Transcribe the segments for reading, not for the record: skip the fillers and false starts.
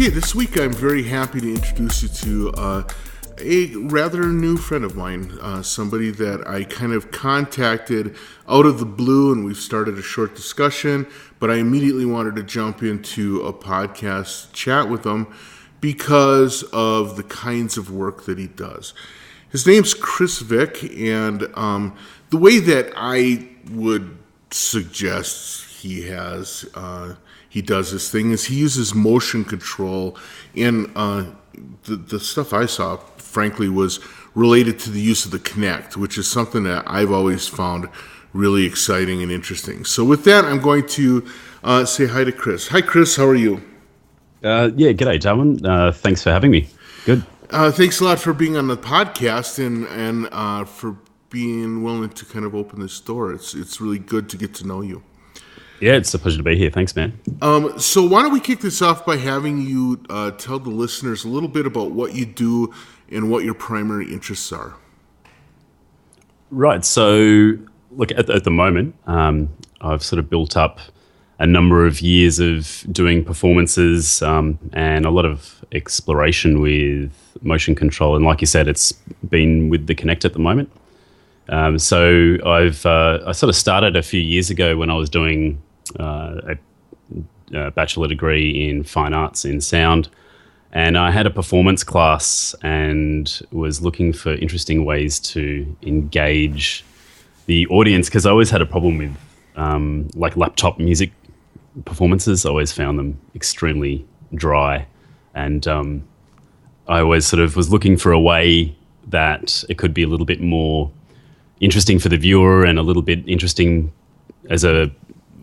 Okay, this week I'm very happy to introduce you to a rather new friend of mine, somebody that I kind of contacted out of the blue, and we've started a short discussion, but I immediately wanted to jump into a podcast chat with him because of the kinds of work that he does. His name's Chris Vick, and the way that I would suggest he does this thing is he uses motion control, and the stuff I saw, frankly, was related to the use of the Kinect, which is something that I've always found really exciting and interesting. So with that, I'm going to say hi to Chris. Hi, Chris. How are you? G'day, Darwin. Thanks for having me. Good. Thanks a lot for being on the podcast and for being willing to kind of open this door. It's really good to get to know you. Yeah, it's a pleasure to be here. Thanks, man. So why don't we kick this off by having you tell the listeners a little bit about what you do and what your primary interests are. Right. So, look, at the moment, I've sort of built up a number of years of doing performances and a lot of exploration with motion control. And like you said, it's been with the Kinect at the moment. So I sort of started a few years ago when I was doing a bachelor degree in fine arts in sound, and I had a performance class and was looking for interesting ways to engage the audience, because I always had a problem with like laptop music performances. I always found them extremely dry, and I always sort of was looking for a way that it could be a little bit more interesting for the viewer and a little bit interesting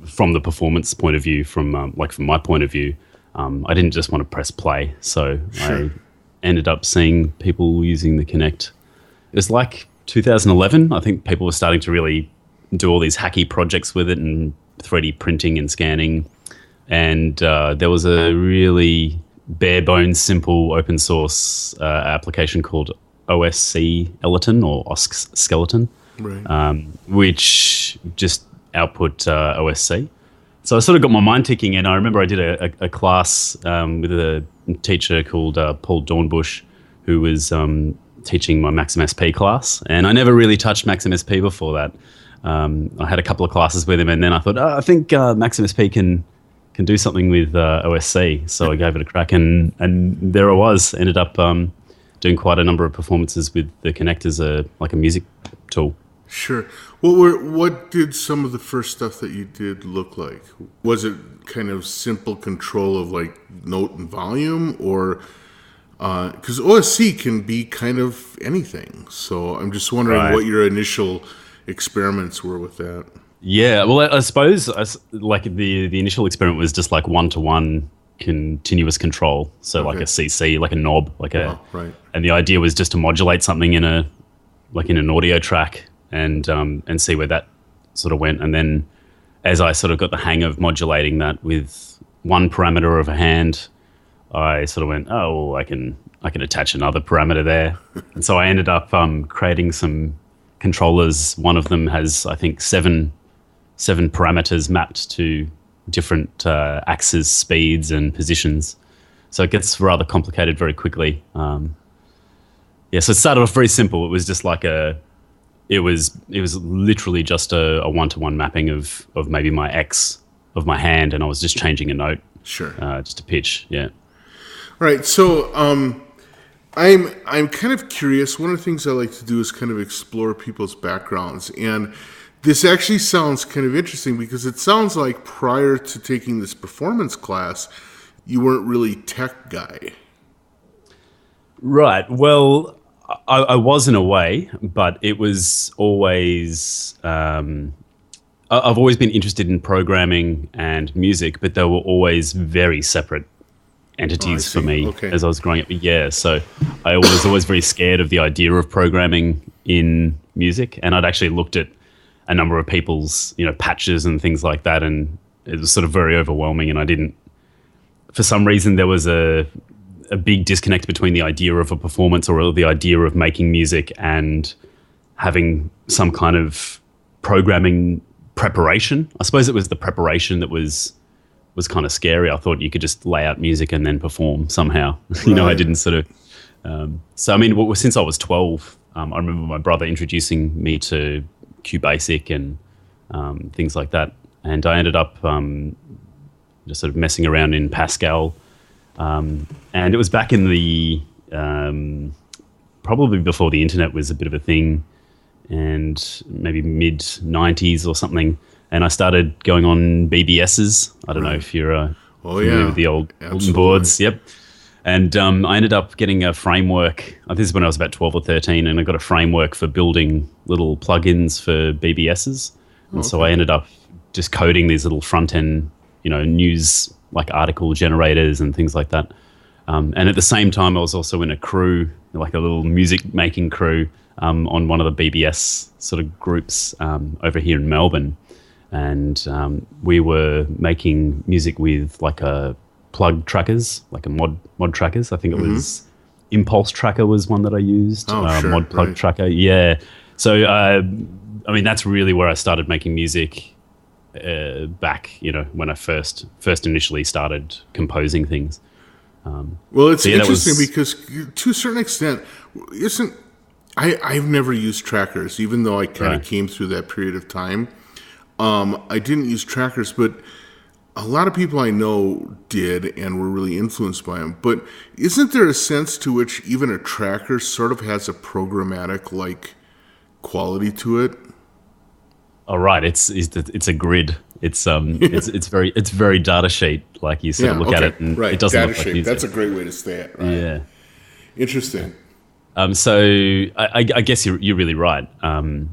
from the performance point of view, from my point of view. I didn't just want to press play, so sure. I ended up seeing people using the Kinect. It was like 2011. I think people were starting to really do all these hacky projects with it and 3D printing and scanning. And there was a really bare bones, simple open source application called OSC Skeleton or OSC Skeleton. Right. Which just output OSC. So I sort of got my mind ticking, and I remember I did a class with a teacher called Paul Dornbush, who was teaching my Maxim SP class, and I never really touched Maxim SP before that. I had a couple of classes with him, and then I thought, I think Maxim SP can do something with OSC, so I gave it a crack, and there I was. Ended up doing quite a number of performances with the Kinect as a music tool. Sure. What did some of the first stuff that you did look like? Was it kind of simple control of like note and volume, or because OSC can be kind of anything? So I'm just wondering what your initial experiments were with that. Yeah, well, I suppose like the initial experiment was just like one-to-one continuous control. So like a CC, like a knob, right. And the idea was just to modulate something in an audio track and see where that sort of went. And then as I sort of got the hang of modulating that with one parameter of a hand, I sort of went, oh, well, I can attach another parameter there. And so I ended up creating some controllers. One of them has, I think, seven parameters mapped to different axes, speeds, and positions. So it gets rather complicated very quickly. So it started off very simple. It was just like it was literally just a one-to-one mapping of maybe my X of my hand, and I was just changing a note. Sure. Just a pitch. Yeah. Right. So I'm kind of curious. One of the things I like to do is kind of explore people's backgrounds, and this actually sounds kind of interesting because it sounds like prior to taking this performance class, you weren't really tech guy. Right. Well, I was in a way, but it was always... I've always been interested in programming and music, but they were always very separate entities for me as I was growing up. Yeah, so I was always very scared of the idea of programming in music, and I'd actually looked at a number of people's, patches and things like that, and it was sort of very overwhelming, and I didn't... For some reason, there was a big disconnect between the idea of a performance or the idea of making music and having some kind of programming preparation. I suppose it was the preparation that was was kind of scary. I thought you could just lay out music and then perform somehow. You know, I didn't sort of. So I mean, since I was 12, I remember my brother introducing me to QBasic and things like that, and I ended up just sort of messing around in Pascal, and it was back in the probably before the internet was a bit of a thing, and maybe mid 90s or something. And I started going on BBSs. I don't know if you're familiar with the old boards. Yep. And I ended up getting a framework. This is when I was about 12 or 13, and I got a framework for building little plugins for BBSs. And so I ended up just coding these little front-end, news, like article generators and things like that. And at the same time, I was also in a crew, like a little music-making crew on one of the BBS sort of groups over here in Melbourne. And we were making music with like a plug trackers, like a mod trackers. I think it was Impulse Tracker was one that I used. Mod plug tracker, yeah. So I mean, that's really where I started making music back, when I first initially started composing things. Well, it's interesting because to a certain extent, I've never used trackers, even though I kind of came through that period of time. I didn't use trackers, but a lot of people I know did and were really influenced by them. But isn't there a sense to which even a tracker sort of has a programmatic quality to it? Oh, right. It's a grid. It's it's very data sheet. Like you sort of look at it and it doesn't look like music. That's a great way to say it. Right? Yeah. Interesting. So I guess you're really right. And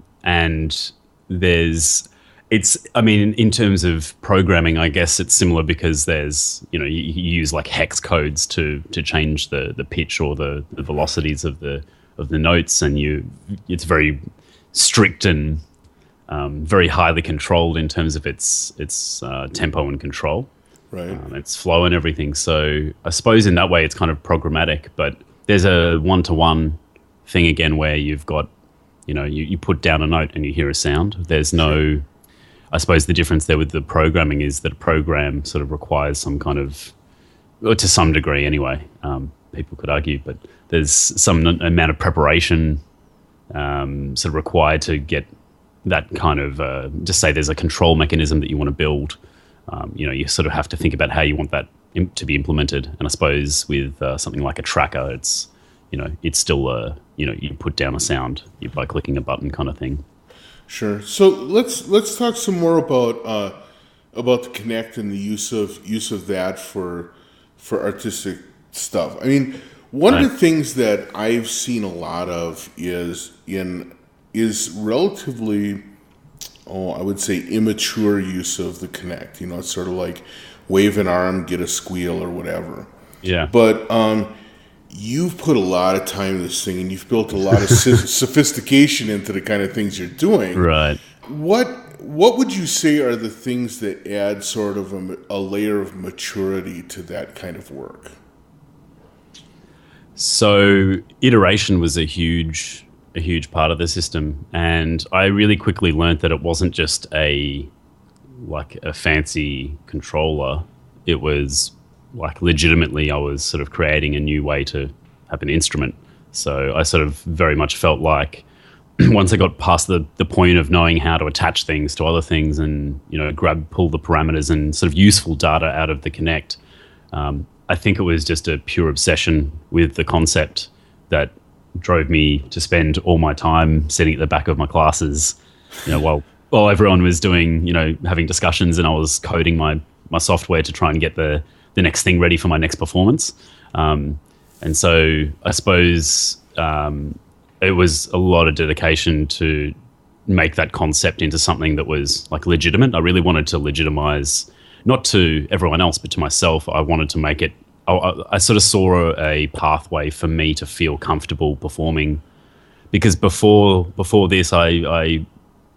in terms of programming, I guess it's similar because there's, you use like hex codes to change the pitch or the velocities of the notes, and it's very strict and very highly controlled in terms of its tempo and control. Right. Its flow and everything. So I suppose in that way it's kind of programmatic, but there's a one-to-one thing again where you've got, you put down a note and you hear a sound. There's no... I suppose the difference there with the programming is that a program sort of requires some kind of, or to some degree anyway, people could argue, but there's some amount of preparation sort of required to get that kind of, just say there's a control mechanism that you want to build. You sort of have to think about how you want that to be implemented. And I suppose with something like a tracker, it's still, you put down a sound by clicking a button kind of thing. Sure. So let's talk some more about the Kinect and the use of that for artistic stuff. I mean, one of the things that I've seen a lot of is relatively, I would say, immature use of the Kinect. It's sort of like wave an arm, get a squeal, or whatever. Yeah. But you've put a lot of time in this thing, and you've built a lot of sophistication into the kind of things you're doing. Right. What would you say are the things that add sort of a layer of maturity to that kind of work? So iteration was a huge part of the system, and I really quickly learned that it wasn't just a fancy controller. It was like legitimately I was sort of creating a new way to have an instrument. So I sort of very much felt like once I got past the point of knowing how to attach things to other things and, pull the parameters and sort of useful data out of the Kinect, I think it was just a pure obsession with the concept that drove me to spend all my time sitting at the back of my classes, while everyone was doing, having discussions, and I was coding my software to try and get the next thing ready for my next performance. And so I suppose it was a lot of dedication to make that concept into something that was like legitimate. I really wanted to legitimize, not to everyone else, but to myself. I wanted to make it, I sort of saw a pathway for me to feel comfortable performing, because before this, I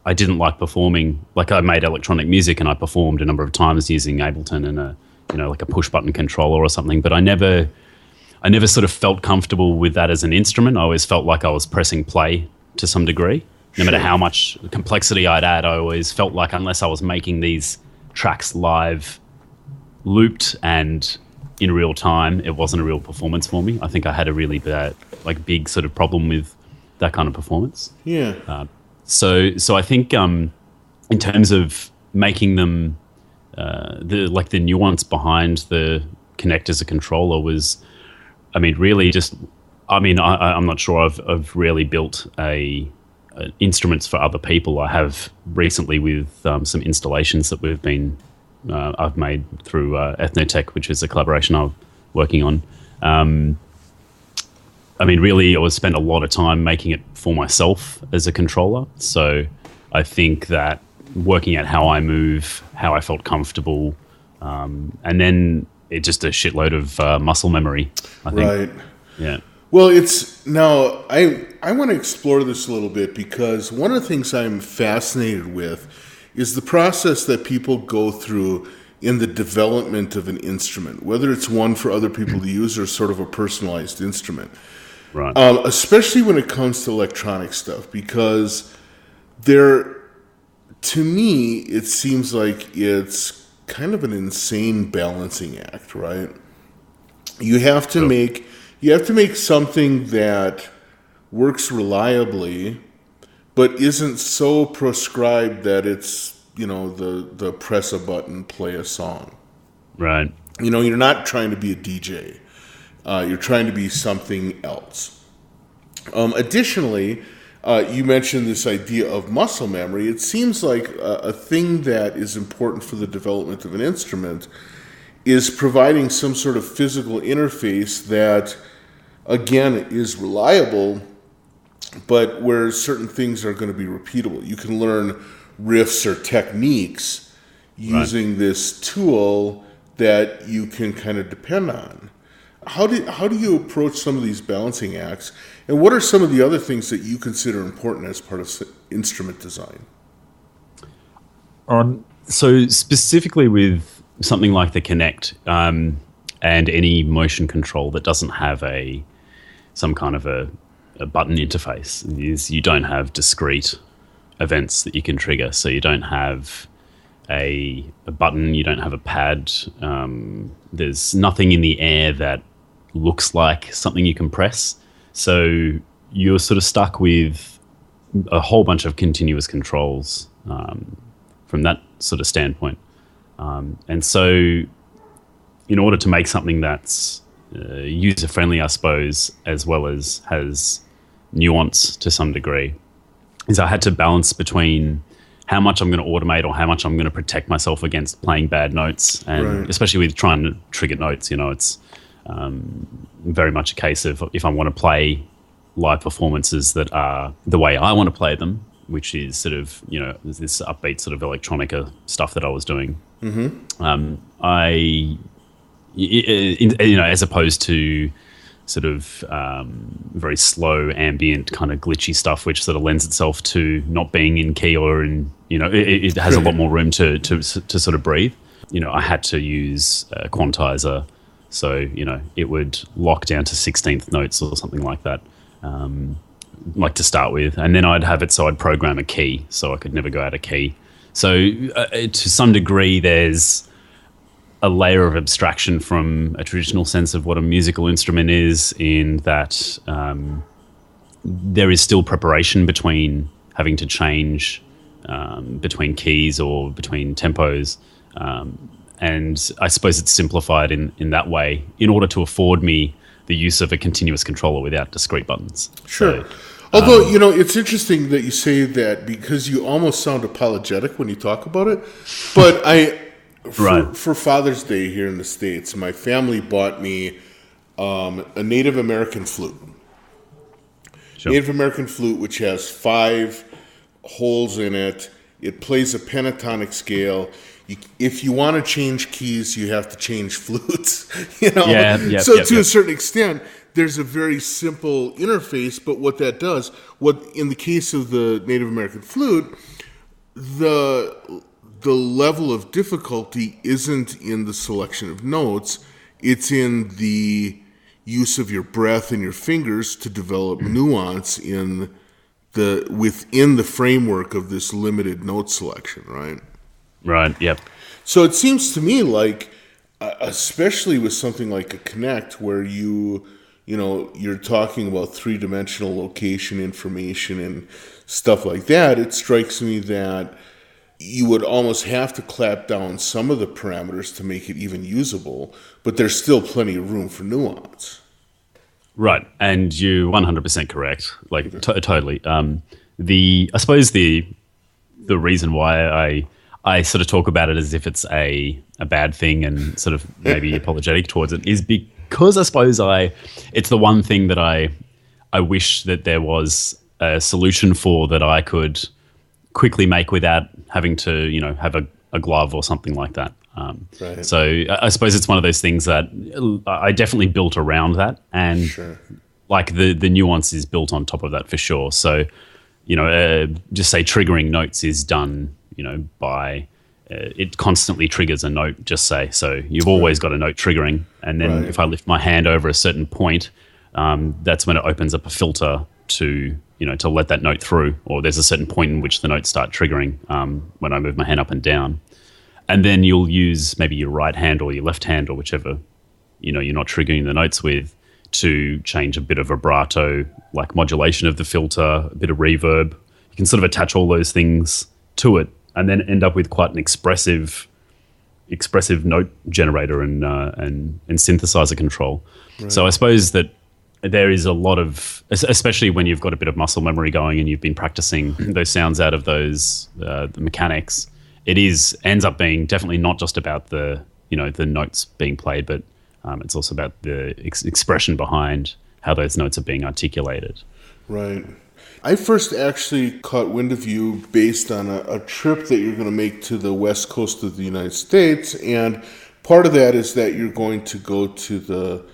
didn't like performing. Like, I made electronic music and I performed a number of times using Ableton and like a push button controller or something, but I never sort of felt comfortable with that as an instrument. I always felt like I was pressing play to some degree. No matter how much complexity I'd add, I always felt like unless I was making these tracks live, looped and in real time, it wasn't a real performance for me. I think I had a really bad, big sort of problem with that kind of performance. Yeah. So I think in terms of making them, the nuance behind the Kinect as a controller was, really just, I'm not sure I've really built instruments for other people. I have recently with some installations that I've made through Ethno Tekh, which is a collaboration I'm working on. Really, I spent a lot of time making it for myself as a controller. So I think that working out how I move, how I felt comfortable, and then it's just a shitload of muscle memory, I think. Right. Yeah. Well, I want to explore this a little bit, because one of the things I'm fascinated with is the process that people go through in the development of an instrument, whether it's one for other people to use or sort of a personalized instrument. Right. Especially when it comes to electronic stuff, because to me, it seems like it's kind of an insane balancing act, right? You have to make something that works reliably, but isn't so prescribed that it's, the press a button, play a song. Right. You're not trying to be a DJ. You're trying to be something else. Additionally, you mentioned this idea of muscle memory. It seems like a thing that is important for the development of an instrument is providing some sort of physical interface that, again, is reliable, but where certain things are going to be repeatable. You can learn riffs or techniques using this tool that you can kind of depend on. How do you approach some of these balancing acts, and what are some of the other things that you consider important as part of instrument design? So specifically with something like the Kinect and any motion control that doesn't have some kind of a button interface, is you don't have discrete events that you can trigger. So you don't have a button, you don't have a pad. There's nothing in the air that looks like something you can press. So you're sort of stuck with a whole bunch of continuous controls from that sort of standpoint. And so in order to make something that's user-friendly, I suppose, as well as has nuance to some degree, is I had to balance between how much I'm going to automate or how much I'm going to protect myself against playing bad notes. And especially with trying to trigger notes, it's very much a case of, if I want to play live performances that are the way I want to play them, which is sort of, this upbeat sort of electronica stuff that I was doing. Mm-hmm. As opposed to sort of very slow, ambient, kind of glitchy stuff, which sort of lends itself to not being in key or in, it has a lot more room to sort of breathe. I had to use a quantizer, so, it would lock down to 16th notes or something like that, to start with. And then I'd have it so I'd program a key, so I could never go out of key. So to some degree, there's a layer of abstraction from a traditional sense of what a musical instrument is, in that there is still preparation between having to change between keys or between tempos. And I suppose it's simplified in that way in order to afford me the use of a continuous controller without discrete buttons. Sure. So, although, it's interesting that you say that, because you almost sound apologetic when you talk about it. But for Father's Day here in the States, my family bought me a Native American flute. Sure. Native American flute, which has 5 holes in it. It plays a pentatonic scale. If you want to change keys, you have to change flutes. To a certain extent, there's a very simple interface. But what that does, in the case of the Native American flute, the level of difficulty isn't in the selection of notes; it's in the use of your breath and your fingers to develop nuance within the framework of this limited note selection, right? Right, yep. So it seems to me like especially with something like a Kinect where you're talking about three-dimensional location information and stuff like that. It strikes me that you would almost have to clap down some of the parameters to make it even usable, but there's still plenty of room for nuance. Right, and you're 100% correct. Like totally. I suppose the reason why I sort of talk about it as if it's a bad thing and sort of maybe apologetic towards it is because I suppose it's the one thing that I wish that there was a solution for that I could quickly make without having to, have a glove or something like that. Right. So I suppose it's one of those things that I definitely built around that, and Sure. like the nuance is built on top of that for sure. So, just say triggering notes is done, by it constantly triggers a note, just say. So you've always got a note triggering, and then if I lift my hand over a certain point, that's when it opens up a filter to let that note through, or there's a certain point in which the notes start triggering when I move my hand up and down. And then you'll use maybe your right hand or your left hand or whichever, you're not triggering the notes with, to change a bit of vibrato, like modulation of the filter, a bit of reverb. You can sort of attach all those things to it and then end up with quite an expressive note generator and synthesizer control. Right. So I suppose that there is a lot of, especially when you've got a bit of muscle memory going and you've been practicing those sounds out of those the mechanics, it ends up being definitely not just about the notes being played, but it's also about the expression behind how those notes are being articulated. Right. I first actually caught wind of you based on a trip that you're going to make to the west coast of the United States, and part of that is that you're going to go to the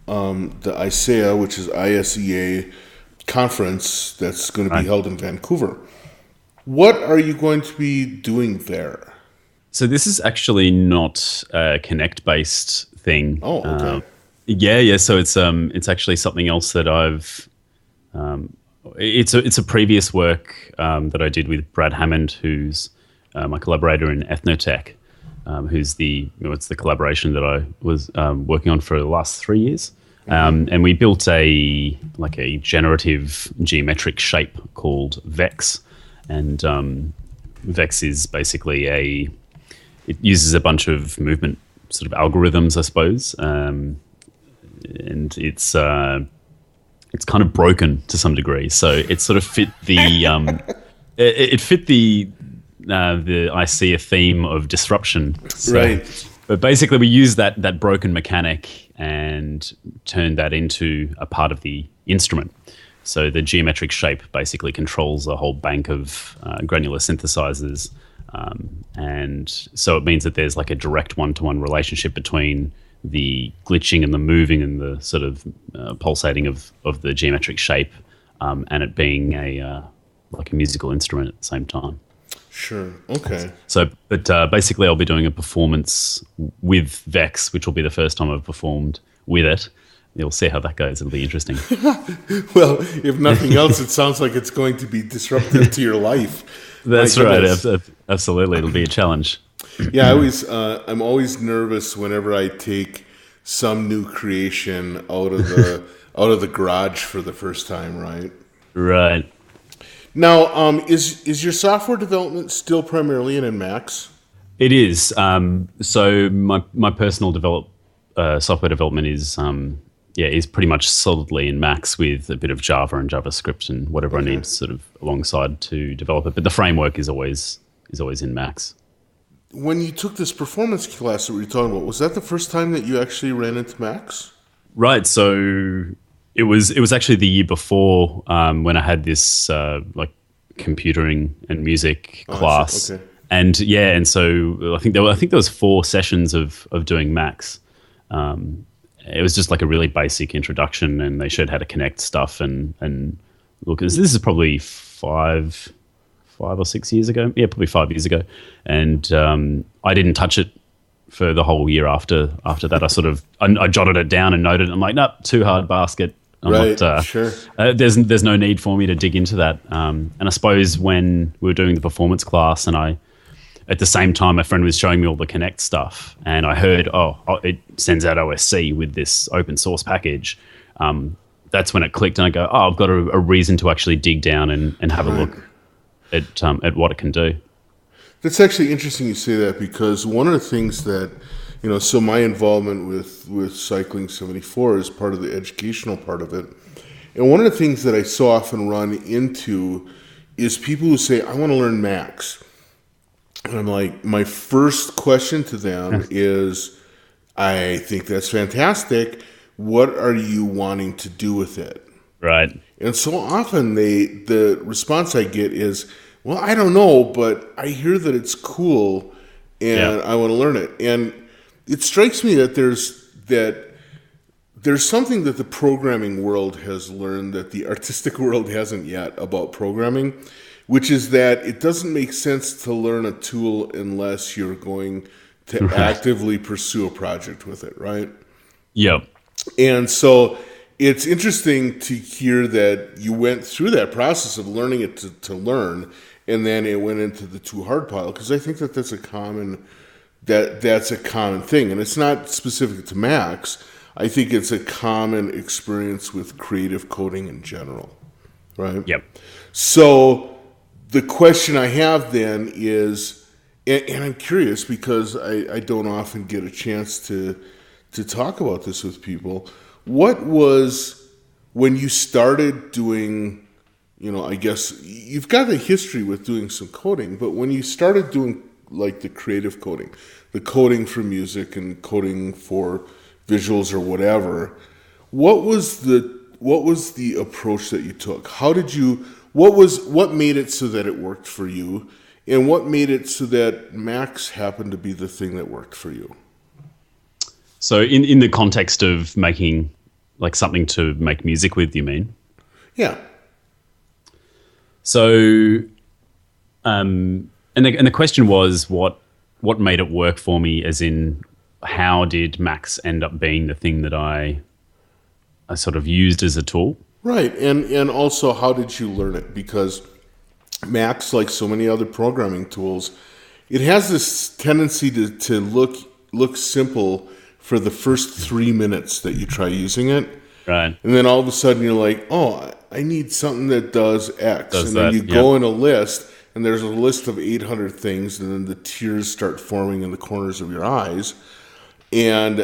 ISEA, which is ISEA conference that's going to be held in Vancouver. What are you going to be doing there? So this is actually not a Kinect-based thing. Oh, okay. Yeah. So it's actually something else that I've. It's a previous work that I did with Brad Hammond, who's my collaborator in Ethno Tekh, who's it's the collaboration that I was working on for the last 3 years. And we built a generative geometric shape called Vex. And Vex is basically it uses a bunch of movement sort of algorithms, I suppose. And it's kind of broken to some degree. So it sort of fit the it fit the ICEA theme of disruption. So, right. But basically we use that broken mechanic and turned that into a part of the instrument. So the geometric shape basically controls a whole bank of granular synthesizers. And so it means that there's like a direct one-to-one relationship between the glitching and the moving and the sort of pulsating of the geometric shape and it being like a musical instrument at the same time. Sure. Okay. So, but basically I'll be doing a performance with Vex, which will be the first time I've performed with it. You'll see how that goes. It'll be interesting. Well, if nothing else, it sounds like it's going to be disruptive to your life. That's right. Absolutely. It'll be a challenge. Yeah, I'm always nervous whenever I take some new creation out of the garage for the first time, right? Right. Now, is your software development still primarily in Max? It is. So my personal software development is pretty much solidly in Max with a bit of Java and JavaScript and whatever I need sort of alongside to develop it. But the framework is always in Max. When you took this performance class that we were talking about, was that the first time that you actually ran into Max? Right. So it was actually the year before when I had this like computing and music class. Okay. And so I think there was 4 sessions of doing Max. It was just like a really basic introduction, and they showed how to connect stuff. And look, this is probably 5 or 6 years ago. Yeah, probably 5 years ago. And I didn't touch it for the whole year after that. I jotted it down and noted it. I'm like, nope, too hard basket. Sure. There's no need for me to dig into that. And I suppose when we were doing the performance class and I at the same time, my friend was showing me all the Kinect stuff, and I heard, it sends out OSC with this open source package. That's when it clicked, and I go, I've got a reason to actually dig down and have a look at what it can do. That's actually interesting you say that, because one of the things that, so my involvement with Cycling 74 is part of the educational part of it. And one of the things that I so often run into is people who say, I want to learn Max. And I'm like, my first question to them is, I think that's fantastic. What are you wanting to do with it? Right. And so often the response I get is, well, I don't know, but I hear that it's cool and I want to learn it. And it strikes me that there's something that the programming world has learned that the artistic world hasn't yet about programming, which is that it doesn't make sense to learn a tool unless you're going to actively pursue a project with it, right? Yep. And so it's interesting to hear that you went through that process of learning it to learn, and then it went into the too hard pile, because I think that's a common thing, and it's not specific to Max. I think it's a common experience with creative coding in general, right? Yep. So the question I have then is, and I'm curious because I don't often get a chance to talk about this with people. What was, when you started doing, I guess you've got a history with doing some coding, but when you started doing like the creative coding, the coding for music and coding for visuals or whatever, what was the approach that you took? What made it so that it worked for you, and what made it so that Max happened to be the thing that worked for you? So in the context of making like something to make music with, you mean? Yeah. So, and the question was what made it work for me, as in how did Max end up being the thing that I sort of used as a tool? Right, and also how did you learn it? Because Max, like so many other programming tools, it has this tendency to look simple for the first 3 minutes that you try using it. Right. And then all of a sudden you're like, oh, I need something that does X. And then you go in a list, and there's a list of 800 things, and then the tears start forming in the corners of your eyes. And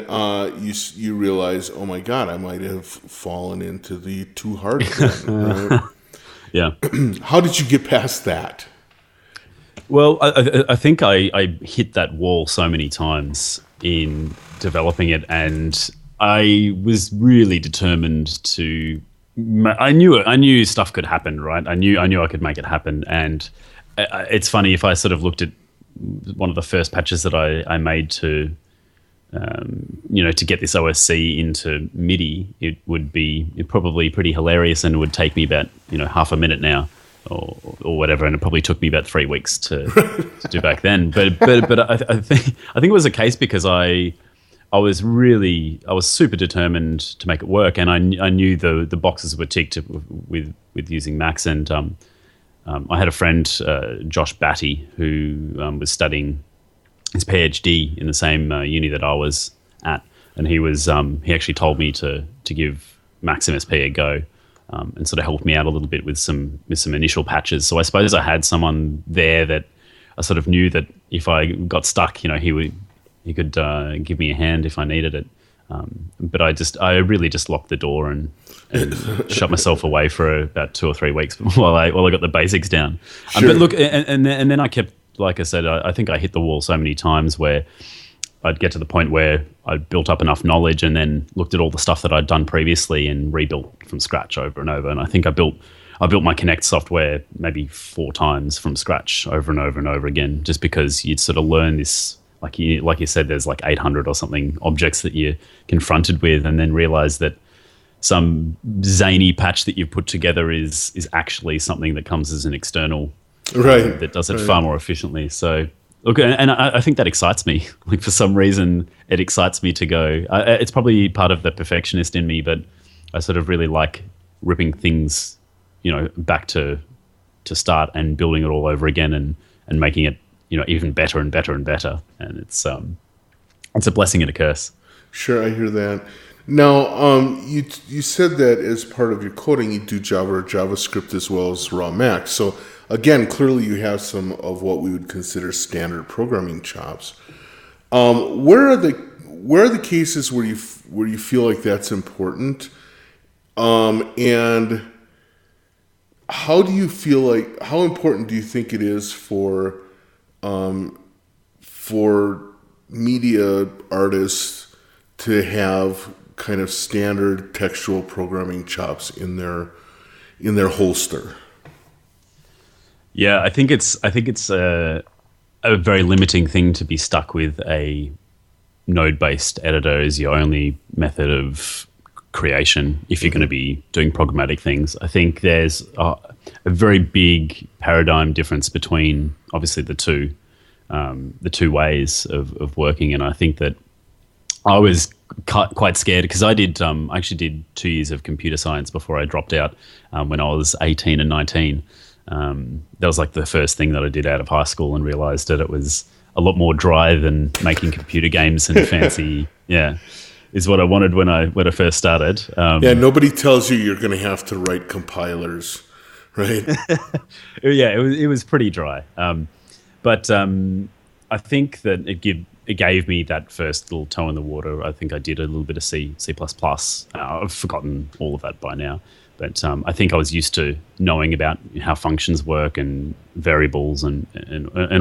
you realize, oh my God, I might have fallen into the too hard thing. Right? Yeah. How did you get past that? Well, I think I hit that wall so many times in developing it, and I was really determined to. I knew stuff could happen, right? I knew I could make it happen, and it's funny, if I sort of looked at one of the first patches that I made to, to get this OSC into MIDI, it'd probably pretty hilarious, and it would take me about half a minute now, or whatever, and it probably took me about 3 weeks to do back then. But I think it was a case because I was super determined to make it work, and I knew the boxes were ticked with using Max. And I had a friend, Josh Batty, who was studying his PhD in the same uni that I was at, and he actually told me to give Max MSP a go, and sort of helped me out a little bit with some initial patches. So I suppose I had someone there that I sort of knew that if I got stuck, he could give me a hand if I needed it. But I really just locked the door and shut myself away for about 2 or 3 weeks while I got the basics down. Sure. But look, and then I kept, like I said, I think I hit the wall so many times where I'd get to the point where I'd built up enough knowledge and then looked at all the stuff that I'd done previously and rebuilt from scratch over and over. And I think I built my Kinect software maybe 4 times from scratch over and over and over again, just because you'd sort of learn this. Like you said, there's like 800 or something objects that you're confronted with, and then realize that some zany patch that you've put together is actually something that comes as an external, right, that does it far more efficiently. So look, and I think that excites me. Like, for some reason, it excites me to go. It's probably part of the perfectionist in me, but I sort of really like ripping things, back to start and building it all over again and making it even better and better and better. And it's a blessing and a curse. Sure, I hear that. Now, you said that as part of your coding, you do Java or JavaScript as well as raw Mac. So again, clearly you have some of what we would consider standard programming chops. Where are the cases where you feel like that's important? And how important do you think it is for media artists to have kind of standard textual programming chops in their holster? Yeah, I think it's a very limiting thing to be stuck with a node-based editor as your only method of creation if you're going to be doing programmatic things. I think there's a very big paradigm difference between obviously the two ways of working, and I think that I was quite scared because I actually did 2 years of computer science before I dropped out when I was 18 and 19. That was like the first thing that I did out of high school, and realized that it was a lot more dry than making computer games and fancy, is what I wanted when I first started. Nobody tells you you're going to have to write compilers, right? It was pretty dry. But I think that it gave me that first little toe in the water. I think I did a little bit of C++. I've forgotten all of that by now. But I think I was used to knowing about how functions work and variables and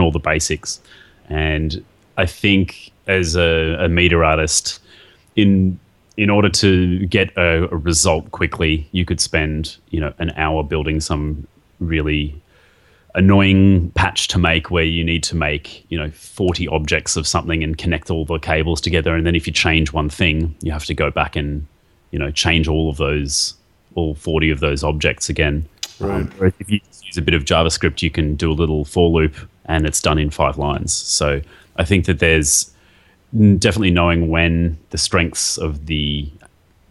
all the basics. And I think as a media artist, in order to get a result quickly, you could spend an hour building some really annoying patch to make where you need to make 40 objects of something and connect all the cables together, and then if you change one thing, you have to go back and change all 40 of those objects again. Right. Whereas if you just use a bit of JavaScript, you can do a little for loop and it's done in 5 lines. So I think that there's definitely knowing when the strengths of the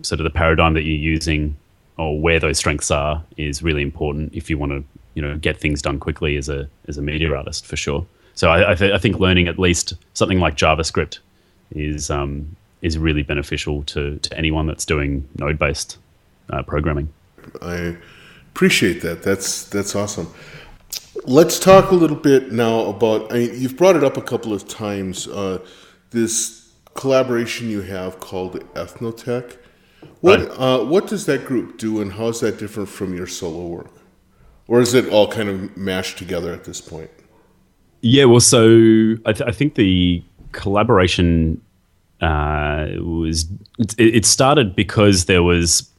sort of the paradigm that you're using or where those strengths are is really important if you want to get things done quickly as a media artist, for sure. So I think learning at least something like JavaScript is really beneficial to anyone that's doing node-based programming. I appreciate that. That's awesome. Let's talk a little bit now about, you've brought it up a couple of times, this collaboration you have called Ethno Tekh. What does that group do, and how is that different from your solo work? Or is it all kind of mashed together at this point? Yeah, well, so I think the collaboration it started because there was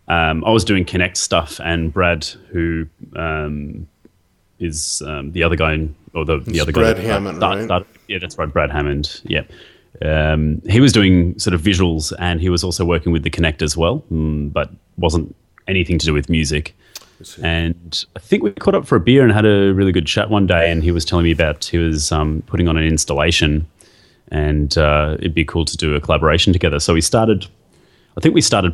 I was doing Kinect stuff, and Brad, who is the other guy, the other guy, Brad Hammond, right? Yeah, that's right, Brad Hammond. Yeah, he was doing sort of visuals, and he was also working with the Kinect as well, but wasn't anything to do with music. And I think we caught up for a beer and had a really good chat one day, and he was telling me about he was putting on an installation, and it'd be cool to do a collaboration together. So we started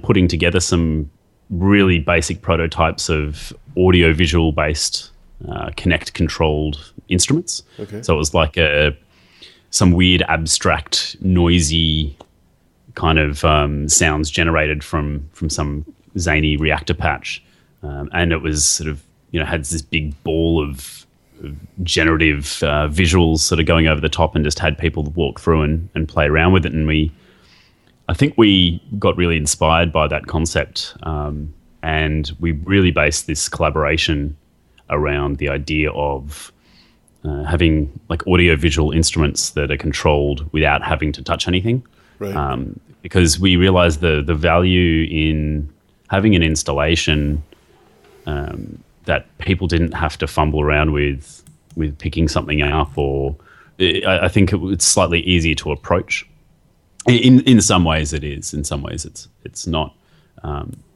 putting together some really basic prototypes of audio-visual based Kinect controlled instruments. Okay. So it was like some weird abstract noisy kind of sounds generated from some zany reactor patch. And it was sort of, had this big ball of generative visuals sort of going over the top, and just had people walk through and play around with it. And I think we got really inspired by that concept. And we really based this collaboration around the idea of having like audio-visual instruments that are controlled without having to touch anything. Right. Because we realized the value in having an installation that people didn't have to fumble around with picking something up, or I think it's slightly easier to approach. In some ways it is, in some ways it's not.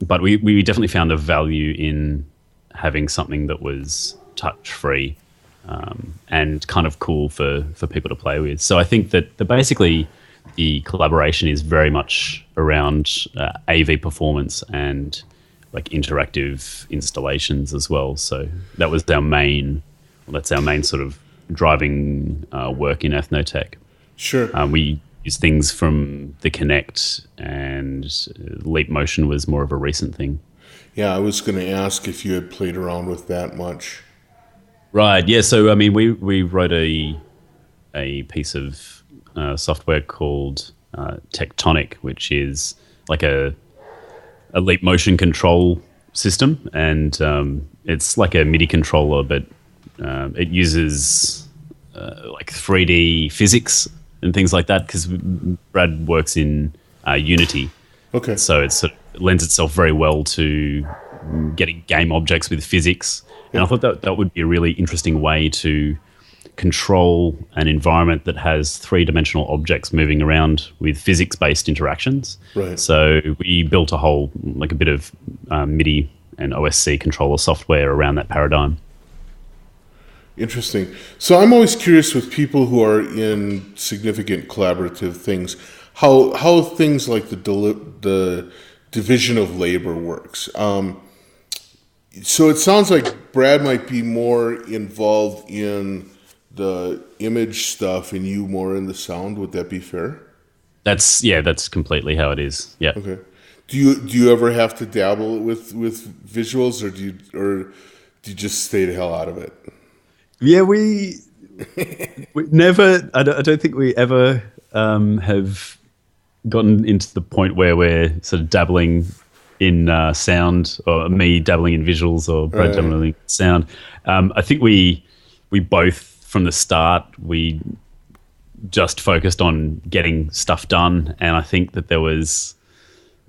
But we definitely found the value in having something that was touch-free and kind of cool for people to play with. So I think that basically the collaboration is very much around AV performance and like interactive installations as well. So that's our main sort of driving work in Ethno Tekh. Sure. We use things from the Kinect, and Leap Motion was more of a recent thing. Yeah, I was going to ask if you had played around with that much. Right. Yeah. So I mean, we wrote a piece of software called Tectonic, which is like a Leap Motion control system, and it's like a MIDI controller, but it uses like 3D physics and things like that, because Brad works in Unity. Okay. So it sort of lends itself very well to getting game objects with physics. And I thought that would be a really interesting way to control an environment that has three-dimensional objects moving around with physics-based interactions. Right. So we built a bit of MIDI and OSC controller software around that paradigm. Interesting. So I'm always curious with people who are in significant collaborative things, how things like the division of labor works. So it sounds like Brad might be more involved in the image stuff and you more in the sound. Would that be fair? That's completely how it is. Yeah. Okay. Do you ever have to dabble with visuals, or do you just stay the hell out of it? Yeah, we never. I don't think we ever have gotten into the point where we're sort of dabbling in sound, or me dabbling in visuals, or Brad dabbling in sound. I think we both, from the start, we just focused on getting stuff done, and I think that there was,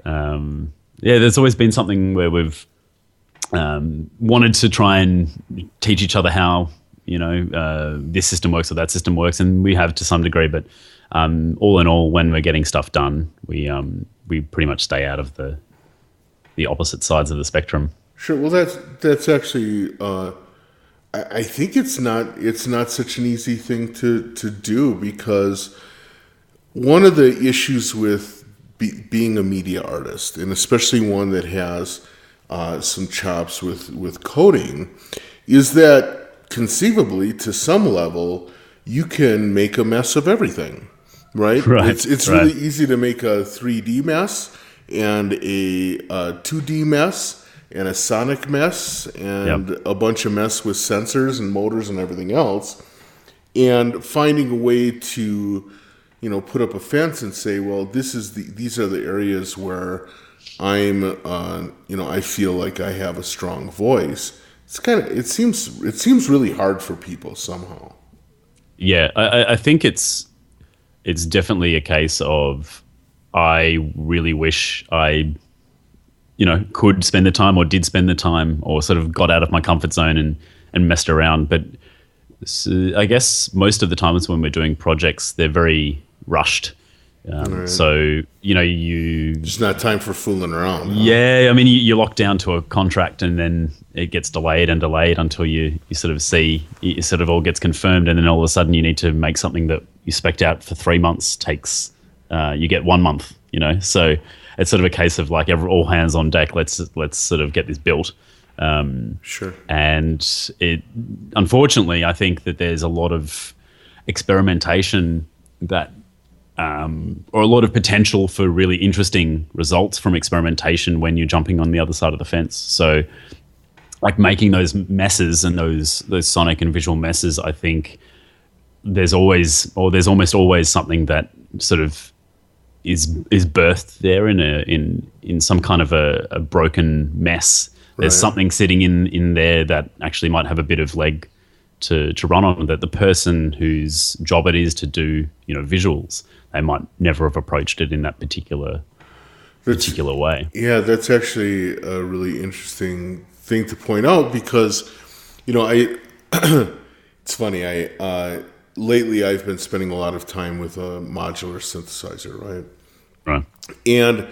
there's always been something where we've wanted to try and teach each other how, this system works or that system works, and we have to some degree. But all in all, when we're getting stuff done, we pretty much stay out of the opposite sides of the spectrum. Sure. Well, that's actually. I think it's not such an easy thing to do, because one of the issues with being a media artist, and especially one that has some chops with coding, is that conceivably, to some level, you can make a mess of everything, right? It's really easy to make a 3D mess and a 2D mess and a sonic mess and a bunch of mess with sensors and motors and everything else, and finding a way to, put up a fence and say, well, these are the areas where I'm, I feel like I have a strong voice. It seems really hard for people somehow. Yeah, I think it's definitely a case of, I really wish I, could spend the time, or did spend the time, or sort of got out of my comfort zone and messed around. But I guess most of the times when we're doing projects, they're very rushed. Right. So, you... Just not time for fooling around. Huh? Yeah, I mean, you lock down to a contract, and then it gets delayed and delayed until you sort of see, it sort of all gets confirmed, and then all of a sudden you need to make something that you spec'd out for 3 months takes, you get 1 month, So it's sort of a case of like all hands on deck, let's sort of get this built. Sure. And unfortunately, I think that there's a lot of experimentation that, or a lot of potential for really interesting results from experimentation when you're jumping on the other side of the fence. So like making those messes and those sonic and visual messes, I think there's almost always something that sort of is birthed there in some kind of a broken mess. There's something sitting in there that actually might have a bit of leg to run on, that the person whose job it is to do, visuals, they might never have approached it in that particular way. Yeah, that's actually a really interesting thing to point out, because, it's funny. Lately I've been spending a lot of time with a modular synthesizer, right? Right. And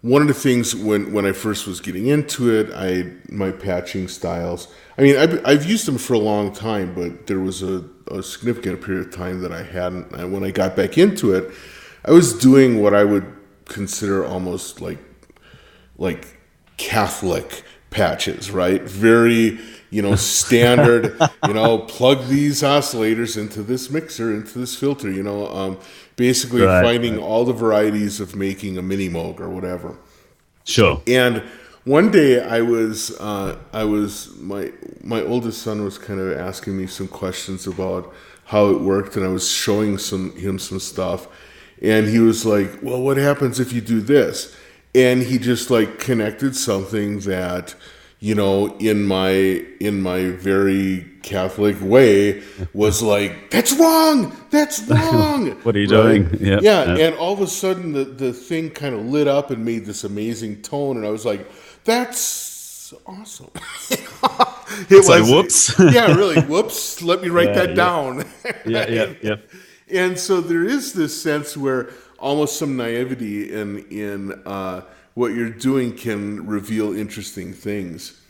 one of the things when I first was getting into it, my patching styles, I mean, I've used them for a long time, but there was a significant period of time that I hadn't. And when I got back into it, I was doing what I would consider almost like Catholic patches, right? Very, standard, plug these oscillators into this mixer, into this filter, basically finding all the varieties of making a mini Moog or whatever. Sure. And one day my oldest son was kind of asking me some questions about how it worked, and I was showing him some stuff, and he was like, well, what happens if you do this? And he just like connected something that, in my very Catholic way was like, that's wrong. What are you doing? Yep. Yeah. And all of a sudden the thing kind of lit up and made this amazing tone. And I was like, that's awesome. It's like, whoops. Yeah, really. Whoops. Let me write that down. Yeah. And so there is this sense where almost some naivety in what you're doing can reveal interesting things.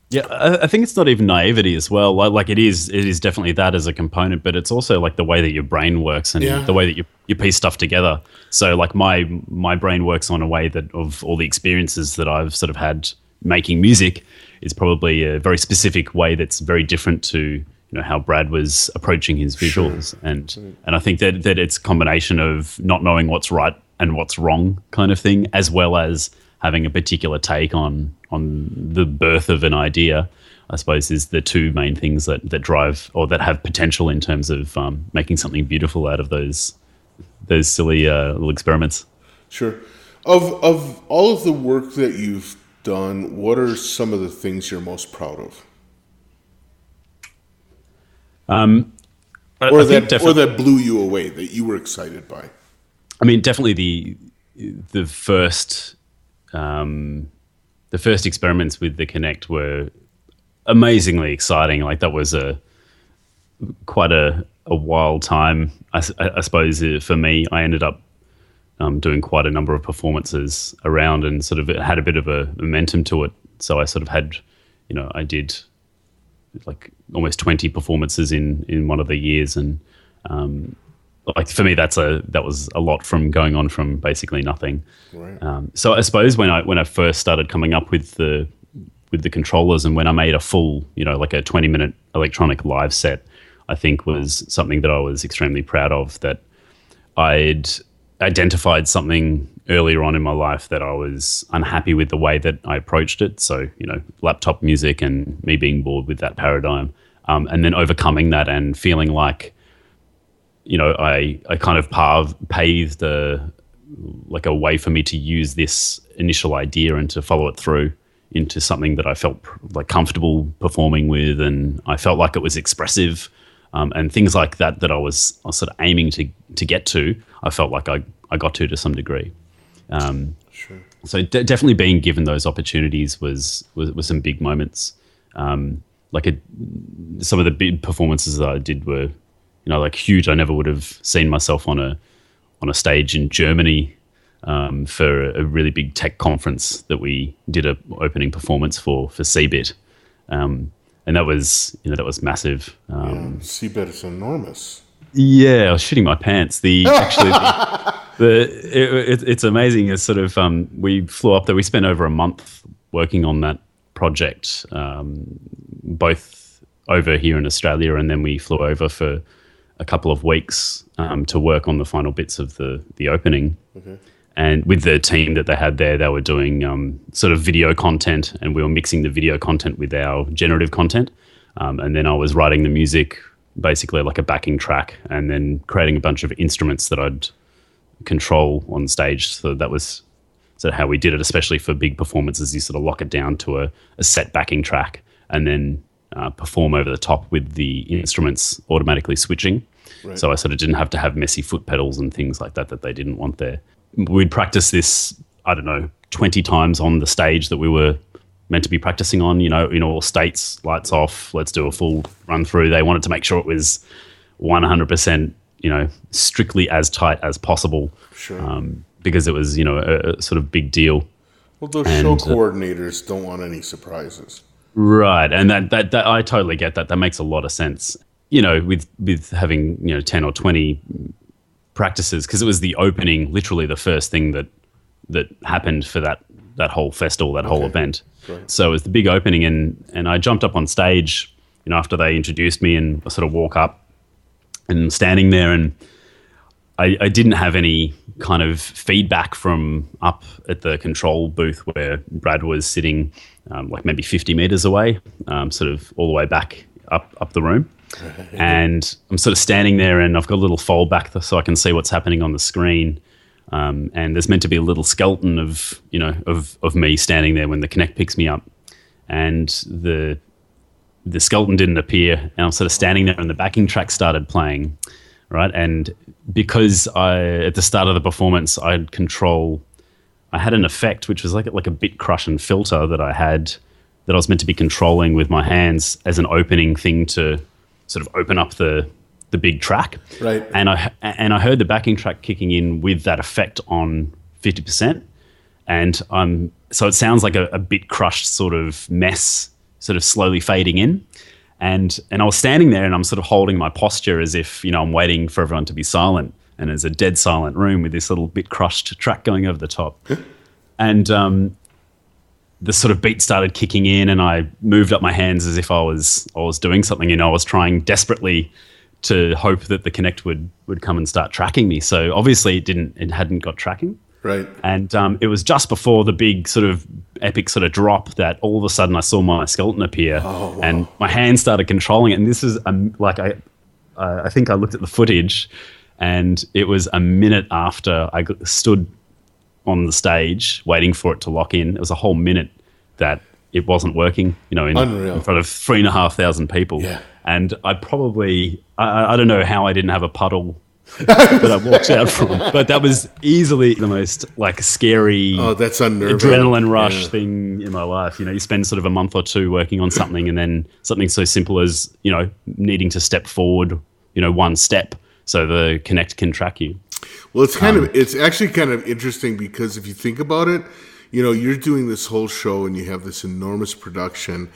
Yeah, I think it's not even naivety as well. Like it is definitely that as a component, but it's also like the way that your brain works and the way that you piece stuff together. So like my brain works on a way that of all the experiences that I've sort of had making music is probably a very specific way that's very different to how Brad was approaching his visuals. Sure. And I think that it's a combination of not knowing what's right and what's wrong kind of thing, as well as having a particular take on the birth of an idea, I suppose, is the two main things that drive or that have potential in terms of making something beautiful out of those silly little experiments. Sure. Of all of the work that you've done, what are some of the things you're most proud of? Or that blew you away, that you were excited by? I mean, definitely the first experiments with the Kinect were amazingly exciting. Like that was quite a wild time. I suppose for me, I ended up doing quite a number of performances around, and sort of it had a bit of a momentum to it. So I sort of had, I did like almost 20 performances in one of the years, and like for me that was a lot from going on from basically nothing. Right. So I suppose when I first started coming up with the controllers, and when I made a full like a 20-minute electronic live set, I think was something that I was extremely proud of, that I'd identified something earlier on in my life that I was unhappy with the way that I approached it. So, laptop music and me being bored with that paradigm, and then overcoming that and feeling like, I kind of paved a way for me to use this initial idea and to follow it through into something that I felt like comfortable performing with, and I felt like it was expressive, and things like that I was sort of aiming to get to. I felt like I got to some degree. Sure. So definitely being given those opportunities was some big moments. Some of the big performances that I did were, like huge. I never would have seen myself on a stage in Germany for a really big tech conference that we did a opening performance for CeBIT, and that was massive. CeBIT is enormous. Yeah, I was shitting my pants. It's amazing. It's sort of we flew up there. We spent over a month working on that project, both over here in Australia, and then we flew over for a couple of weeks to work on the final bits of the opening. Okay. And with the team that they had there, they were doing sort of video content, and we were mixing the video content with our generative content, and then I was writing the music, basically like a backing track, and then creating a bunch of instruments that I'd control on stage. So that was sort of how we did it, especially for big performances. You sort of lock it down to a set backing track, and then perform over the top with the instruments automatically switching. Right. So I sort of didn't have to have messy foot pedals and things like that they didn't want there. We'd practice this, 20 times on the stage that we were meant to be practicing on, in all states, lights off, let's do a full run through. They wanted to make sure it was 100%, strictly as tight as possible. Sure. Because it was, a sort of big deal. Well, those show coordinators don't want any surprises. Right. And that I totally get that. That makes a lot of sense. With having, 10 or 20 practices, because it was the opening, literally the first thing that happened for that that whole festival, that whole event. Right. So it was the big opening, and I jumped up on stage, after they introduced me, and I sort of walk up and standing there, and I didn't have any kind of feedback from up at the control booth where Brad was sitting, like maybe 50 meters away, sort of all the way back up the room. And I'm sort of standing there, and I've got a little fold back so I can see what's happening on the screen. And there's meant to be a little skeleton of me standing there when the Kinect picks me up. And the skeleton didn't appear, and I'm sort of standing there, and the backing track started playing, right? And because at the start of the performance, I had an effect which was like a bit crush and filter that I was meant to be controlling with my hands as an opening thing to sort of open up the big track. Right. And I heard the backing track kicking in with that effect on 50%. And so it sounds like a bit crushed sort of mess, sort of slowly fading in. And I was standing there, and I'm sort of holding my posture as if, I'm waiting for everyone to be silent. And it's a dead silent room with this little bit crushed track going over the top. And the sort of beat started kicking in, and I moved up my hands as if I was doing something. I was trying desperately to hope that the Kinect would come and start tracking me. So obviously it hadn't got tracking. Right. And it was just before the big sort of epic sort of drop that all of a sudden I saw my skeleton appear. Oh, wow. And my hand started controlling it. And this is I think I looked at the footage, and it was a minute after I stood on the stage waiting for it to lock in. It was a whole minute that it wasn't working, in front of 3,500 people. Yeah. And I don't know how I didn't have a puddle that I walked out from, but that was easily the most scary, that's unnerving, adrenaline rush thing in my life. You spend sort of a month or two working on something, and then something so simple as needing to step forward, one step so the Kinect can track you. Well, it's actually kind of interesting, because if you think about it, you're doing this whole show and you have this enormous production,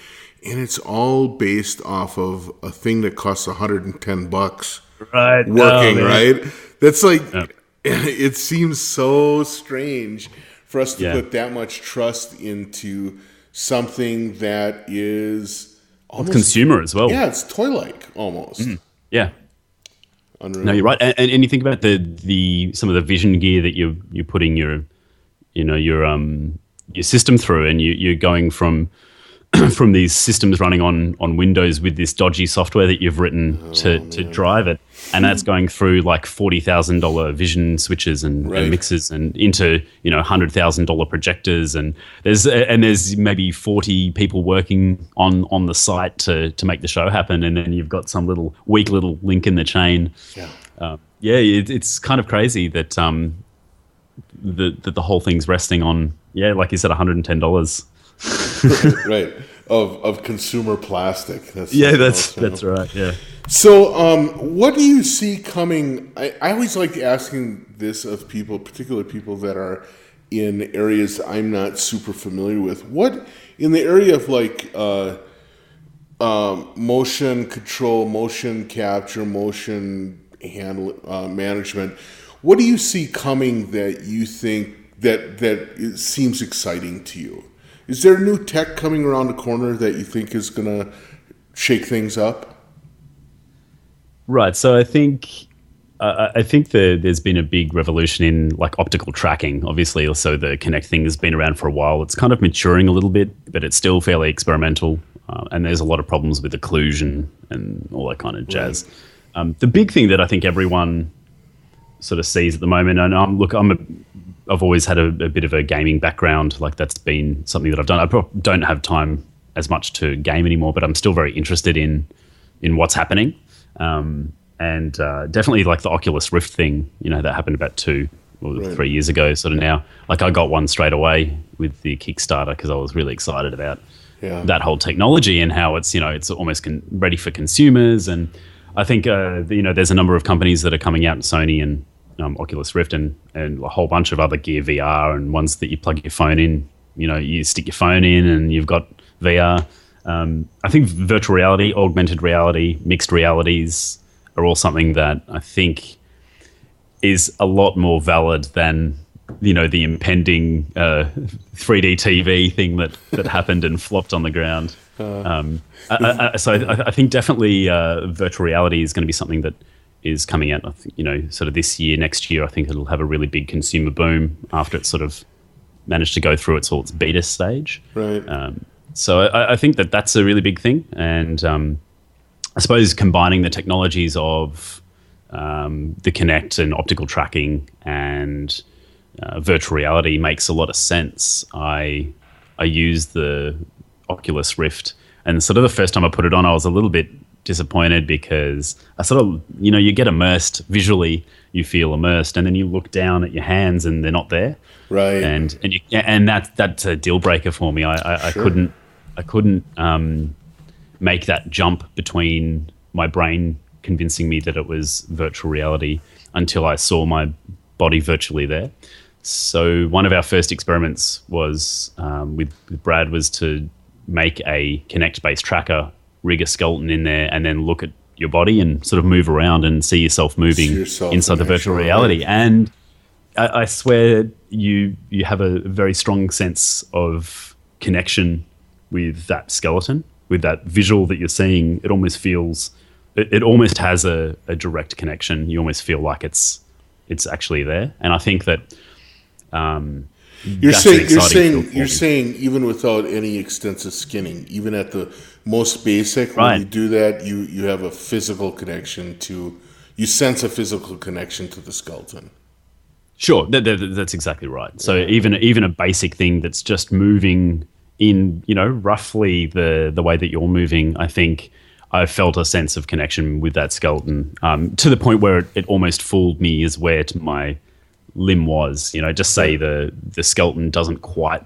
and it's all based off of a thing that costs $110 right working, right? That's it seems so strange for us to put that much trust into something that is almost consumer as well. Yeah, it's toy-like almost. Mm. Yeah. Unreal. No, you're right. And you think about the some of the vision gear that you're putting your system through, and you're going from these systems running on Windows with this dodgy software that you've written to drive it, and that's going through like $40,000 vision switches and mixers, and into $100,000 projectors, and there's maybe 40 people working on the site to make the show happen, and then you've got some weak little link in the chain. It's kind of crazy that the whole thing's resting on like you said, $110. Right, of consumer plastic. That's right. Yeah. So, what do you see coming? I always like asking this of people, particularly people that are in areas I'm not super familiar with. What in the area of motion control, motion capture, motion management? What do you see coming that you think that it seems exciting to you? Is there new tech coming around the corner that you think is going to shake things up? Right. So I think there's been a big revolution in optical tracking. Obviously, also the Kinect thing has been around for a while. It's kind of maturing a little bit, but it's still fairly experimental. And there's a lot of problems with occlusion and all that kind of jazz. Right. The big thing that I think everyone sort of sees at the moment, and I've always had a bit of a gaming background. That's been something that I've done. I don't have time as much to game anymore, but I'm still very interested in what's happening. And definitely the Oculus Rift thing, that happened about 2 or 3 years ago sort of now. I got one straight away with the Kickstarter because I was really excited about that whole technology and how it's almost ready for consumers. And I think, there's a number of companies that are coming out, Sony and Oculus Rift and a whole bunch of other gear VR, and ones that you plug your phone in, you stick your phone in and you've got VR. I think virtual reality, augmented reality, mixed realities are all something that I think is a lot more valid than the impending 3D TV thing that happened and flopped on the ground. So I think definitely virtual reality is going to be something that is coming out. I think, sort of this year, next year. I think it'll have a really big consumer boom after it's sort of managed to go through its beta stage. Right. So I think that's a really big thing, and I suppose combining the technologies of the Kinect and optical tracking and virtual reality makes a lot of sense. I used the Oculus Rift, and sort of the first time I put it on, I was a little bit disappointed because I sort of, you get immersed visually, you feel immersed, and then you look down at your hands and they're not there. Right. And that's a deal breaker for me. I Sure. I couldn't make that jump between my brain convincing me that it was virtual reality until I saw my body virtually there. So one of our first experiments was with Brad was to make a Kinect-based tracker, rig a skeleton in there, and then look at your body and sort of move around and see yourself moving inside the virtual reality. And I swear you have a very strong sense of connection with that skeleton, with that visual that you're seeing. It almost feels, it almost has a direct connection. You almost feel like it's actually there. And I think that you're saying even without any extensive skinning, even at the most basic, when you do that, you have a physical connection you sense a physical connection to the skeleton. Sure, that's exactly right. So even a basic thing that's just moving in, roughly the way that you're moving, I think I felt a sense of connection with that skeleton, to the point where it almost fooled me as where my limb was. Just say the skeleton doesn't quite,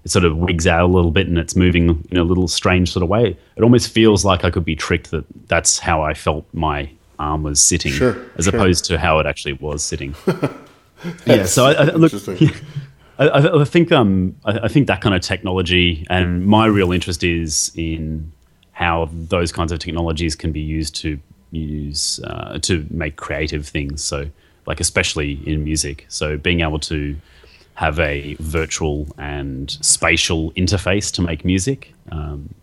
it sort of wigs out a little bit and it's moving in a little strange sort of way. It almost feels like I could be tricked that that's how I felt my arm was sitting, as opposed to how it actually was sitting. Yeah, so I think that kind of technology, and my real interest is in how those kinds of technologies can be used to make creative things. So, like especially in music. So being able to have a virtual and spatial interface to make music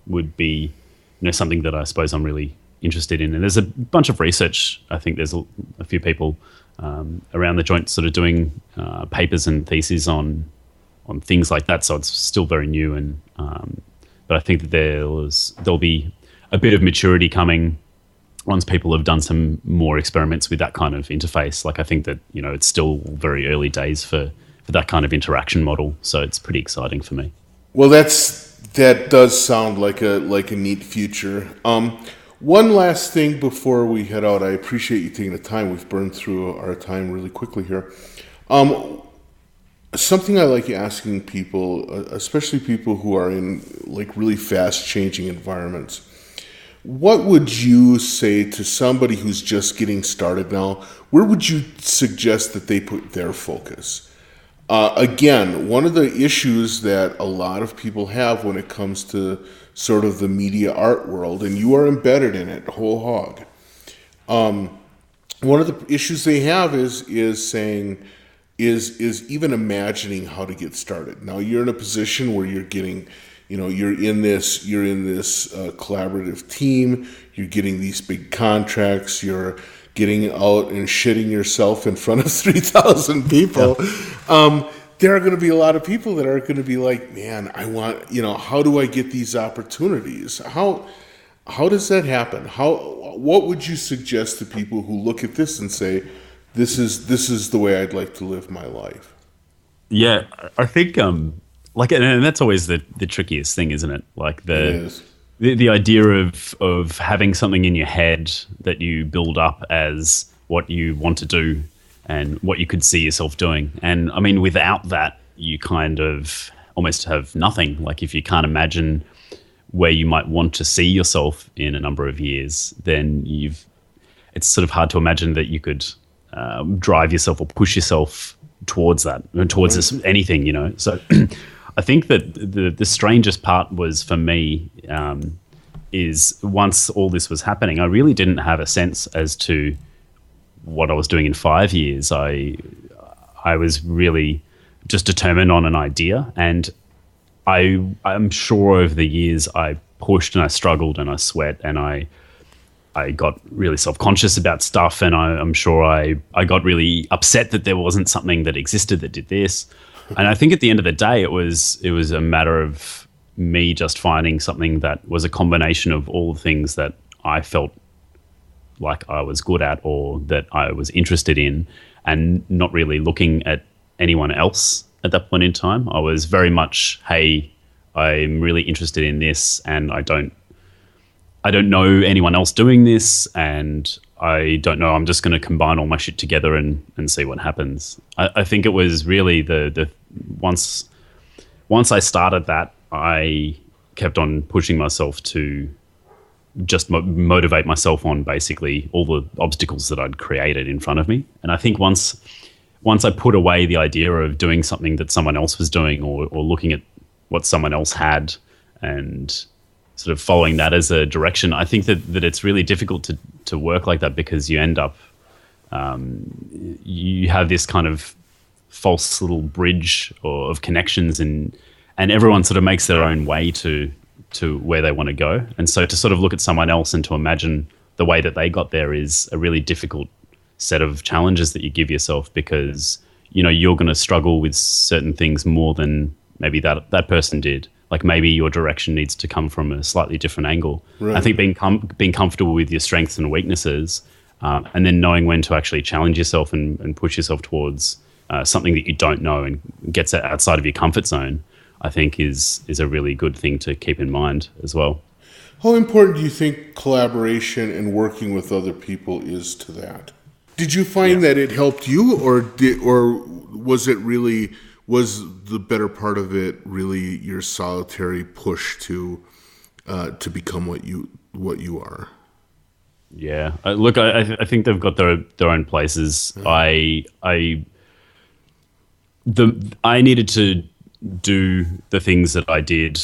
would be, something that I suppose I'm really interested in. And there's a bunch of research. I think there's a few people around the joint sort of doing papers and theses on things like that. So it's still very new, and but I think that there'll be a bit of maturity coming once people have done some more experiments with that kind of interface. Like I think that it's still very early days for that kind of interaction model. So it's pretty exciting for me. Well, that does sound like a neat future. One last thing before we head out. I appreciate you taking the time. We've burned through our time really quickly here. Something I like asking people, especially people who are in like really fast changing environments, what would you say to somebody who's just getting started now? Where would you suggest that they put their focus? Again, one of the issues that a lot of people have when it comes to sort of the media art world, and you are embedded in it whole hog. One of the issues they have is even imagining how to get started. Now you're in a position where you're getting, you're in this collaborative team. You're getting these big contracts. You're getting out and shitting yourself in front of 3,000 people. Yeah. There are going to be a lot of people that are going to be like, man, I want, how do I get these opportunities? How does that happen? What would you suggest to people who look at this and say, this is the way I'd like to live my life? Yeah, I think and that's always the trickiest thing, isn't it? Like the idea of having something in your head that you build up as what you want to do and what you could see yourself doing. And I mean, without that, you kind of almost have nothing. Like if you can't imagine where you might want to see yourself in a number of years, then it's sort of hard to imagine that you could drive yourself or push yourself towards that, towards anything, So I think that the strangest part was for me is once all this was happening, I really didn't have a sense as to what I was doing in 5 years. I was really just determined on an idea. And I'm sure over the years I pushed and I struggled and I sweat and I got really self-conscious about stuff, and I'm sure I got really upset that there wasn't something that existed that did this. And I think at the end of the day, it was a matter of me just finding something that was a combination of all the things that I felt like I was good at or that I was interested in, and not really looking at anyone else at that point in time. I was very much, hey, I'm really interested in this, and I don't know anyone else doing this, and I don't know, I'm just going to combine all my shit together and see what happens. I think it was really the once I started that, I kept on pushing myself to just motivate myself on basically all the obstacles that I'd created in front of me. And I think once I put away the idea of doing something that someone else was doing or looking at what someone else had and sort of following that as a direction, I think that it's really difficult to work like that, because you end up, you have this kind of false little bridge of connections, and everyone sort of makes their own way to where they want to go. And so to sort of look at someone else and to imagine the way that they got there is a really difficult set of challenges that you give yourself, because, you know, you're going to struggle with certain things more than maybe that person did. Like maybe your direction needs to come from a slightly different angle. Right. I think being comfortable with your strengths and weaknesses, and then knowing when to actually challenge yourself and push yourself towards something that you don't know and gets outside of your comfort zone, I think is a really good thing to keep in mind as well. How important do you think collaboration and working with other people is to that? Did you find that it helped you, or was the better part of it really your solitary push to become what you are? Yeah, look, I think they've got their own places. Yeah. I needed to do the things that I did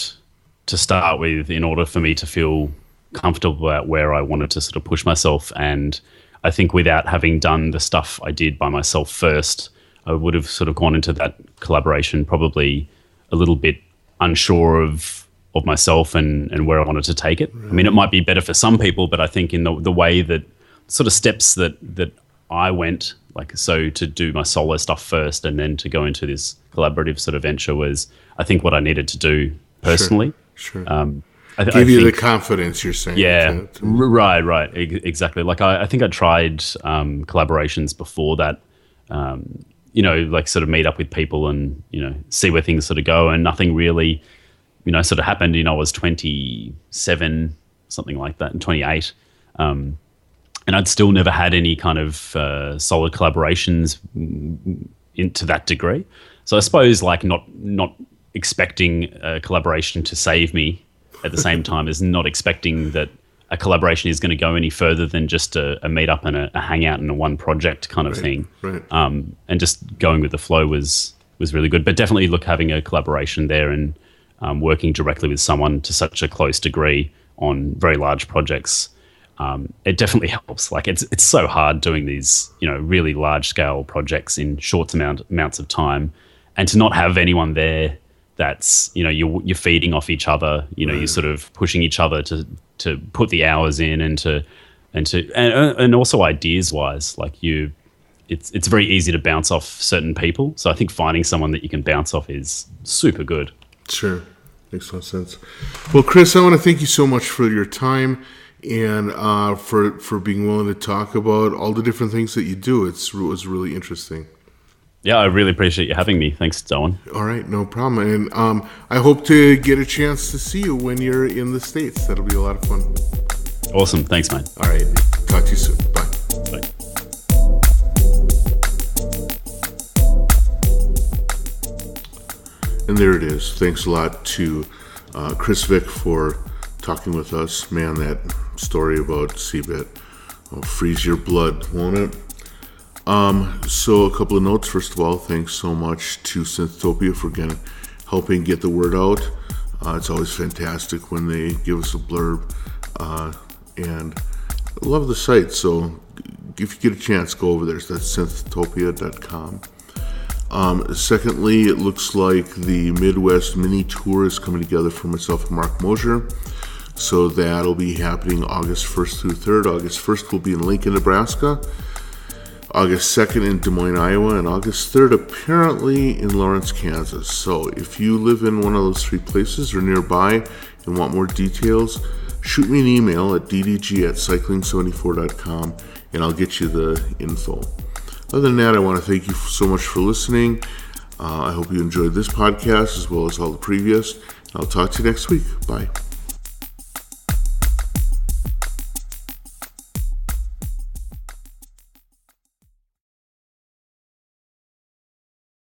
to start with in order for me to feel comfortable about where I wanted to sort of push myself. And I think without having done the stuff I did by myself first, I would have sort of gone into that collaboration probably a little bit unsure of myself and where I wanted to take it. Right. I mean, it might be better for some people, but I think in the way that sort of steps that I went, like, so to do my solo stuff first and then to go into this collaborative sort of venture was, I think, what I needed to do personally. Sure. Give you the confidence, you're saying. Yeah, right. Exactly. Like I think I tried collaborations before that, you know, like sort of meet up with people and, you know, see where things sort of go, and nothing really, you know, sort of happened. You know, I was 27, something like that, and 28. And I'd still never had any kind of solid collaborations into that degree. So I suppose like not expecting a collaboration to save me at the same time as not expecting that a collaboration is going to go any further than just a meet up and a hangout and a one project kind of thing. Right. And just going with the flow was really good. But definitely having a collaboration there and working directly with someone to such a close degree on very large projects, it definitely helps. Like it's so hard doing these, you know, really large scale projects in short amounts of time, and to not have anyone there that's, you know, you're feeding off each other, you know, you're sort of pushing each other to put the hours in and also ideas wise, like it's very easy to bounce off certain people. So I think finding someone that you can bounce off is super good. Sure. Makes a lot of sense. Well, Chris, I want to thank you so much for your time and for being willing to talk about all the different things that you do. It was really interesting. Yeah, I really appreciate you having me. Thanks, Owen. All right, no problem. And I hope to get a chance to see you when you're in the States. That'll be a lot of fun. Awesome. Thanks, man. All right. Talk to you soon. Bye. Bye. And there it is. Thanks a lot to Chris Vick for talking with us. Man, that story about CBIT will freeze your blood, won't it? So a couple of notes. First of all, thanks so much to Synthtopia for helping get the word out. It's always fantastic when they give us a blurb, and I love the site. So if you get a chance, go over there. So that's synthtopia.com. Secondly, it looks like the Midwest mini tour is coming together for myself and Mark Mosier. So that'll be happening August 1st through 3rd. August 1st will be in Lincoln, Nebraska. August 2nd in Des Moines, Iowa. And August 3rd apparently in Lawrence, Kansas. So if you live in one of those three places or nearby and want more details, shoot me an email at ddg@cycling74.com and I'll get you the info. Other than that, I want to thank you so much for listening. I hope you enjoyed this podcast as well as all the previous. I'll talk to you next week. Bye.